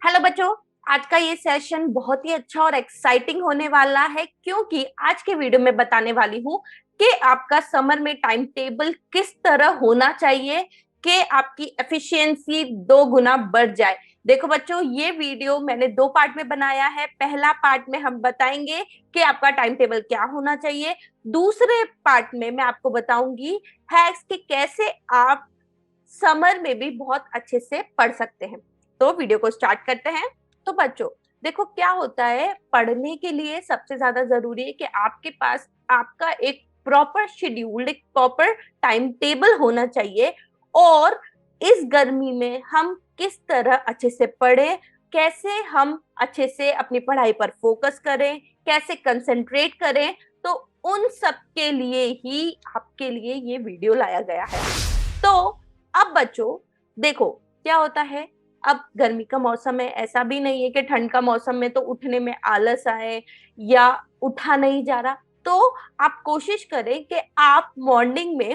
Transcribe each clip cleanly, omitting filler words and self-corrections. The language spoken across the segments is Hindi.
हेलो बच्चों। आज का ये सेशन बहुत ही अच्छा और एक्साइटिंग होने वाला है क्योंकि आज के वीडियो में बताने वाली हूँ कि आपका समर में टाइम टेबल किस तरह होना चाहिए कि आपकी एफिशिएंसी 2 गुना बढ़ जाए। देखो बच्चों, ये वीडियो मैंने 2 पार्ट में बनाया है। पहला पार्ट में हम बताएंगे कि आपका टाइम टेबल क्या होना चाहिए। दूसरे पार्ट में मैं आपको बताऊंगी हैक्स कि कैसे आप समर में भी बहुत अच्छे से पढ़ सकते हैं। तो वीडियो को स्टार्ट करते हैं। तो बच्चों देखो, क्या होता है, पढ़ने के लिए सबसे ज्यादा जरूरी है कि आपके पास आपका एक प्रॉपर शेड्यूल, एक प्रॉपर टाइम टेबल होना चाहिए। और इस गर्मी में हम किस तरह अच्छे से पढ़ें, कैसे हम अच्छे से अपनी पढ़ाई पर फोकस करें, कैसे कंसंट्रेट करें, तो उन सब के लिए ही आपके लिए ये वीडियो लाया गया है। तो अब बच्चों देखो, क्या होता है, अब गर्मी का मौसम है, ऐसा भी नहीं है कि ठंड का मौसम में तो उठने में आलस आए या उठा नहीं जा रहा। तो आप कोशिश करें कि आप मॉर्निंग में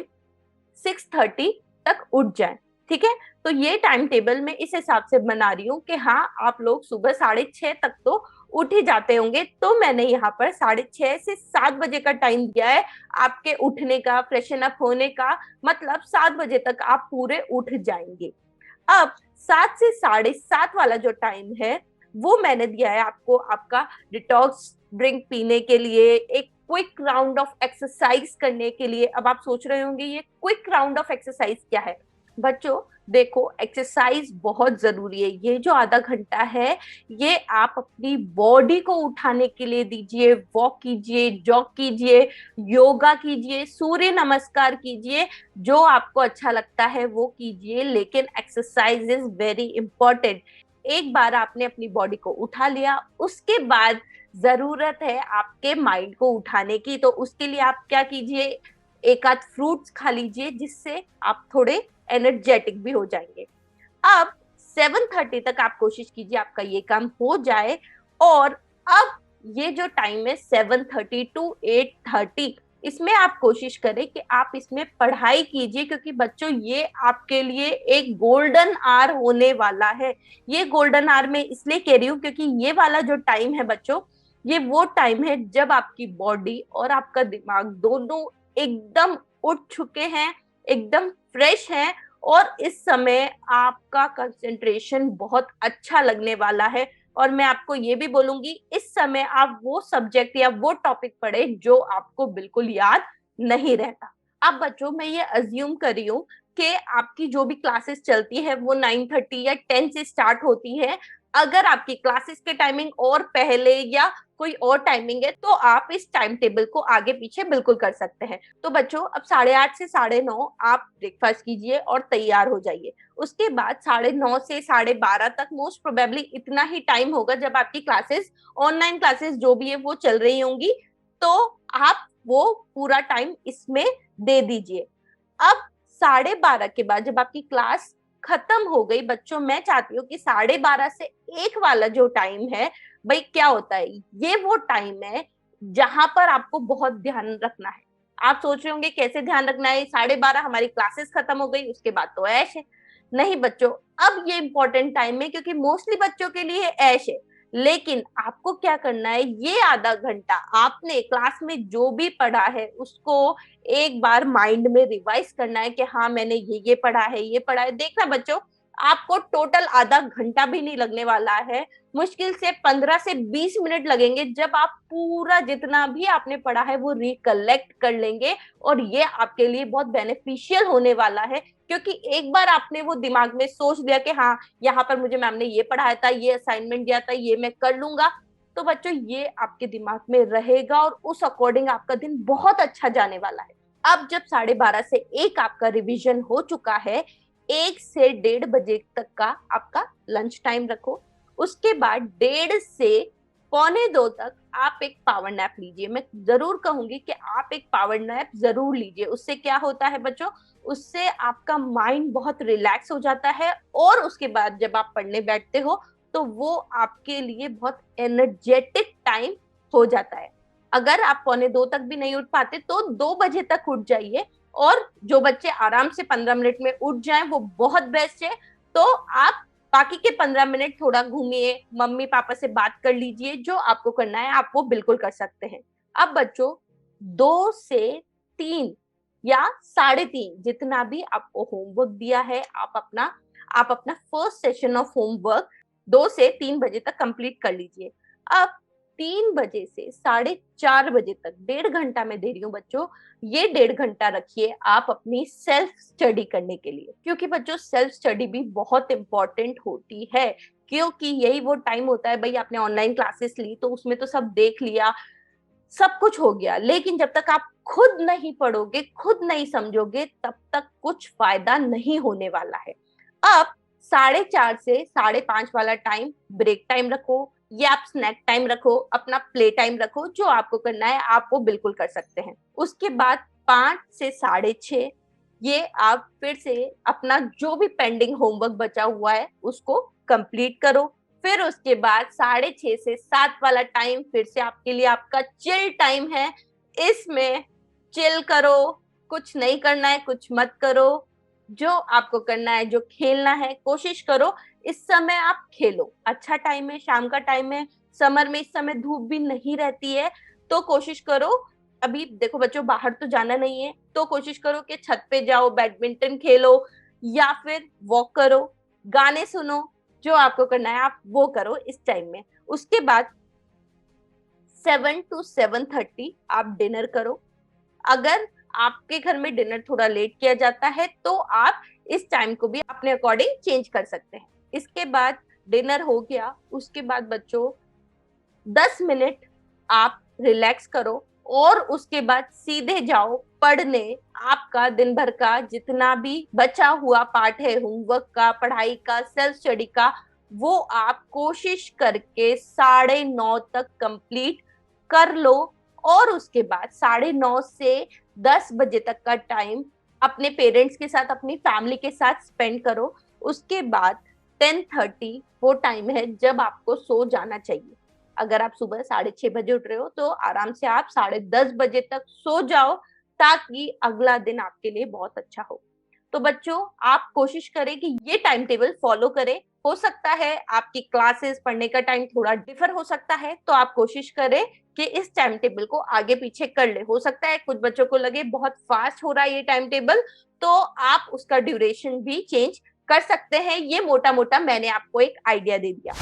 6:30 तक उठ जाएं। ठीक है, तो ये टाइम टेबल मैं इस हिसाब से बना रही हूँ कि हाँ, आप लोग सुबह 6:30 तक तो उठ ही जाते होंगे। तो मैंने यहाँ पर 6:30 से 7 बजे का टाइम दिया है आपके उठने का, फ्रेशन अप होने का। मतलब 7 बजे तक आप पूरे उठ जाएंगे। अब 7 से 7:30 वाला जो टाइम है वो मैंने दिया है आपको आपका डिटॉक्स ड्रिंक पीने के लिए, एक क्विक राउंड ऑफ एक्सरसाइज करने के लिए। अब आप सोच रहे होंगे ये क्विक राउंड ऑफ एक्सरसाइज क्या है। बच्चों देखो, एक्सरसाइज बहुत जरूरी है। ये जो आधा घंटा है ये आप अपनी बॉडी को उठाने के लिए दीजिए। वॉक कीजिए, जॉग कीजिए, योगा कीजिए, सूर्य नमस्कार कीजिए, जो आपको अच्छा लगता है वो कीजिए, लेकिन एक्सरसाइज इज वेरी इंपॉर्टेंट। एक बार आपने अपनी बॉडी को उठा लिया, उसके बाद जरूरत है आपके माइंड को उठाने की। तो उसके लिए आप क्या कीजिए, एक आध फ्रूट्स खा लीजिए, जिससे आप थोड़े एनर्जेटिक भी हो जाएंगे। अब 7:30 तक आप कोशिश कीजिए आपका ये काम हो जाए। और अब ये जो टाइम है 7:30 to 8:30, इसमें आप कोशिश करें कि आप इसमें पढ़ाई कीजिए, क्योंकि बच्चों ये आपके लिए एक गोल्डन आवर होने वाला है। ये गोल्डन आवर मैं इसलिए कह रही हूँ क्योंकि ये वाला जो टाइम है बच्चों, ये वो टाइम है जब आपकी बॉडी और आपका दिमाग दोनों एकदम उठ चुके हैं, एकदम फ्रेश हैं। और इस समय आपका कंसंट्रेशन बहुत अच्छा लगने वाला है। और मैं आपको ये भी बोलूंगी, इस समय आप वो सब्जेक्ट या वो टॉपिक पढ़े जो आपको बिल्कुल याद नहीं रहता। अब बच्चों मैं ये अज्यूम कर रही हूँ कि आपकी जो भी क्लासेस चलती है वो 9:30 या 10 से स्टार्ट होती है। अगर आपकी क्लासेस के टाइमिंग और पहले या कोई और टाइमिंग है तो आप इस टाइम टेबल को आगे पीछे बिल्कुल कर सकते हैं। तो बच्चों अब 8:30 से 9:30 आप ब्रेकफास्ट कीजिए और तैयार हो जाइए। उसके बाद 9:30 से 12:30 तक मोस्ट प्रोबेबली इतना ही टाइम होगा जब आपकी क्लासेस, ऑनलाइन क्लासेस जो भी है वो चल रही होंगी। तो आप वो पूरा टाइम इसमें दे दीजिए। अब 12:30 के बाद जब आपकी क्लास खत्म हो गई बच्चों, मैं चाहती हूँ कि 12:30 से 1 वाला जो टाइम है, भाई क्या होता है, ये वो टाइम है जहां पर आपको बहुत ध्यान रखना है। आप सोच रहे होंगे कैसे ध्यान रखना है, 12:30 हमारी क्लासेस खत्म हो गई उसके बाद तो ऐश है। नहीं बच्चों, अब ये इंपॉर्टेंट टाइम है क्योंकि मोस्टली बच्चों के लिए ऐश है। लेकिन आपको क्या करना है, ये आधा घंटा आपने क्लास में जो भी पढ़ा है उसको एक बार माइंड में रिवाइज करना है कि हाँ मैंने ये पढ़ा है, ये पढ़ा है। देखना बच्चों, आपको टोटल आधा घंटा भी नहीं लगने वाला है, मुश्किल से 15 से 20 मिनट लगेंगे जब आप पूरा जितना भी आपने पढ़ा है वो रिकलेक्ट कर लेंगे। और ये आपके लिए बहुत बेनिफिशियल होने वाला है, क्योंकि एक बार आपने वो दिमाग में सोच लिया कि हाँ यहाँ पर मुझे मैम ने ये पढ़ाया था, ये असाइनमेंट दिया था, ये मैं कर लूंगा। तो बच्चों ये आपके दिमाग में रहेगा और उस अकॉर्डिंग आपका दिन बहुत अच्छा जाने वाला है। अब जब 12:30 से 1 आपका रिवीजन हो चुका है, 1 से 1:30 बजे तक का आपका लंच टाइम रखो। उसके बाद 1:30 से 1:45 तक आप एक पावर नैप लीजिए। मैं जरूर कहूंगी कि आप एक पावर नैप जरूर लीजिए। उससे क्या होता है बच्चों, उससे आपका माइंड बहुत रिलैक्स हो जाता है और उसके बाद जब आप पढ़ने बैठते हो तो वो आपके लिए बहुत एनर्जेटिक टाइम हो जाता है। अगर आप 1:45 तक भी नहीं उठ पाते तो 2 बजे तक उठ जाइए। और जो बच्चे आराम से 15 मिनट में उठ जाएं वो बहुत बेस्ट है। तो आप बाकी के 15 मिनट थोड़ा घूमिए, मम्मी पापा से बात कर लीजिए, जो आपको करना है आप वो बिल्कुल कर सकते हैं। अब बच्चों 2 से 3 या 3:30 जितना भी आपको होमवर्क दिया है, आप अपना फर्स्ट सेशन ऑफ होमवर्क 2 से 3 बजे तक कंप्लीट कर लीजिए। अब 3 बजे से 4:30 बजे तक 1.5 घंटा मैं दे रही हूँ बच्चों, ये 1.5 घंटा रखिए आप अपनी सेल्फ स्टडी करने के लिए, क्योंकि बच्चों सेल्फ स्टडी भी बहुत इंपॉर्टेंट होती है, क्योंकि यही वो टाइम होता है, भाई आपने ऑनलाइन क्लासेस ली तो उसमें तो सब देख लिया, सब कुछ हो गया, लेकिन जब तक आप खुद नहीं पढ़ोगे, खुद नहीं समझोगे, तब तक कुछ फायदा नहीं होने वाला है। अब 4:30 से 5:30 वाला टाइम ब्रेक टाइम रखो, या आप स्नैक टाइम रखो, अपना प्ले टाइम रखो, जो आपको करना है आप वो बिल्कुल कर सकते हैं। उसके बाद 5 से 6:30 ये आप फिर से अपना जो भी पेंडिंग होमवर्क बचा हुआ है उसको कंप्लीट करो। फिर उसके बाद 6:30 से 7 वाला टाइम फिर से आपके लिए आपका चिल टाइम है। इसमें चिल करो, कुछ नहीं करना है, कुछ मत करो, जो आपको करना है, जो खेलना है, कोशिश करो इस समय आप खेलो। अच्छा टाइम है, शाम का टाइम है, समर में इस समय धूप भी नहीं रहती है, तो कोशिश करो, अभी देखो बच्चों बाहर तो जाना नहीं है, तो कोशिश करो कि छत पे जाओ, बैडमिंटन खेलो या फिर वॉक करो, गाने सुनो, जो आपको करना है आप वो करो इस टाइम में। उसके बाद 7 to 7:30 आप डिनर करो। अगर आपके घर में डिनर थोड़ा लेट किया जाता है तो आप इस टाइम को भी अपने अकॉर्डिंग चेंज कर सकते हैं। इसके बाद डिनर हो गया, उसके बाद बच्चों 10 मिनट आप रिलैक्स करो और उसके बाद सीधे जाओ पढ़ने। आपका दिन भर का जितना भी बचा हुआ पार्ट है, होमवर्क का, पढ़ाई का, सेल्फ स्टडी का, वो आप कोशिश करके 9:30 तक कंप्लीट कर लो। और उसके बाद 9:30 से 10 बजे तक का टाइम अपने पेरेंट्स के साथ, अपनी फैमिली के साथ स्पेंड करो। उसके बाद 10:30 वो टाइम है जब आपको सो जाना चाहिए। अगर आप सुबह 6:30 बजे उठ रहे हो तो आराम से आप 10:30 बजे तक सो जाओ, ताकि अगला दिन आपके लिए बहुत अच्छा हो। तो बच्चों आप कोशिश करें कि ये टाइम टेबल फॉलो करें। हो सकता है आपकी क्लासेस पढ़ने का टाइम थोड़ा डिफर हो सकता है, तो आप कोशिश करें कि इस टाइम टेबल को आगे पीछे कर ले। हो सकता है कुछ बच्चों को लगे बहुत फास्ट हो रहा है ये टाइम टेबल, तो आप उसका ड्यूरेशन भी चेंज कर सकते हैं। ये मोटा मोटा मैंने आपको एक आइडिया दे दिया।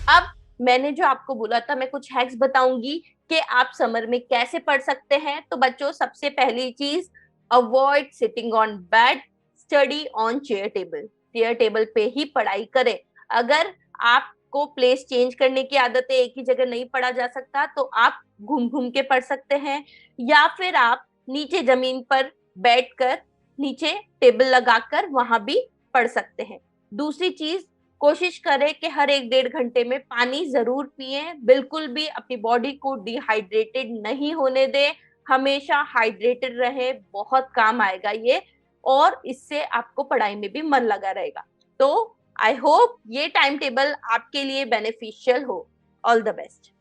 अब मैंने जो आपको बोला था, मैं कुछ हैक्स बताऊंगी कि आप समर में कैसे पढ़ सकते हैं। तो बच्चों सबसे पहली चीज, avoid sitting on bed, study on chair table. Chair table पे ही पढ़ाई करें। अगर आपको प्लेस चेंज करने की आदत है, एक ही जगह नहीं पढ़ा जा सकता, तो आप घूम घूम के पढ़ सकते हैं, या फिर आप नीचे जमीन पर बैठकर, नीचे टेबल लगाकर वहां भी पढ़ सकते हैं। दूसरी चीज, कोशिश करें कि हर 1-1.5 घंटे में पानी जरूर पिए। बिल्कुल भी अपनी बॉडी को डिहाइड्रेटेड नहीं होने दें, हमेशा हाइड्रेटेड रहे, बहुत काम आएगा ये, और इससे आपको पढ़ाई में भी मन लगा रहेगा। तो आई होप ये टाइम टेबल आपके लिए बेनिफिशियल हो। All the best.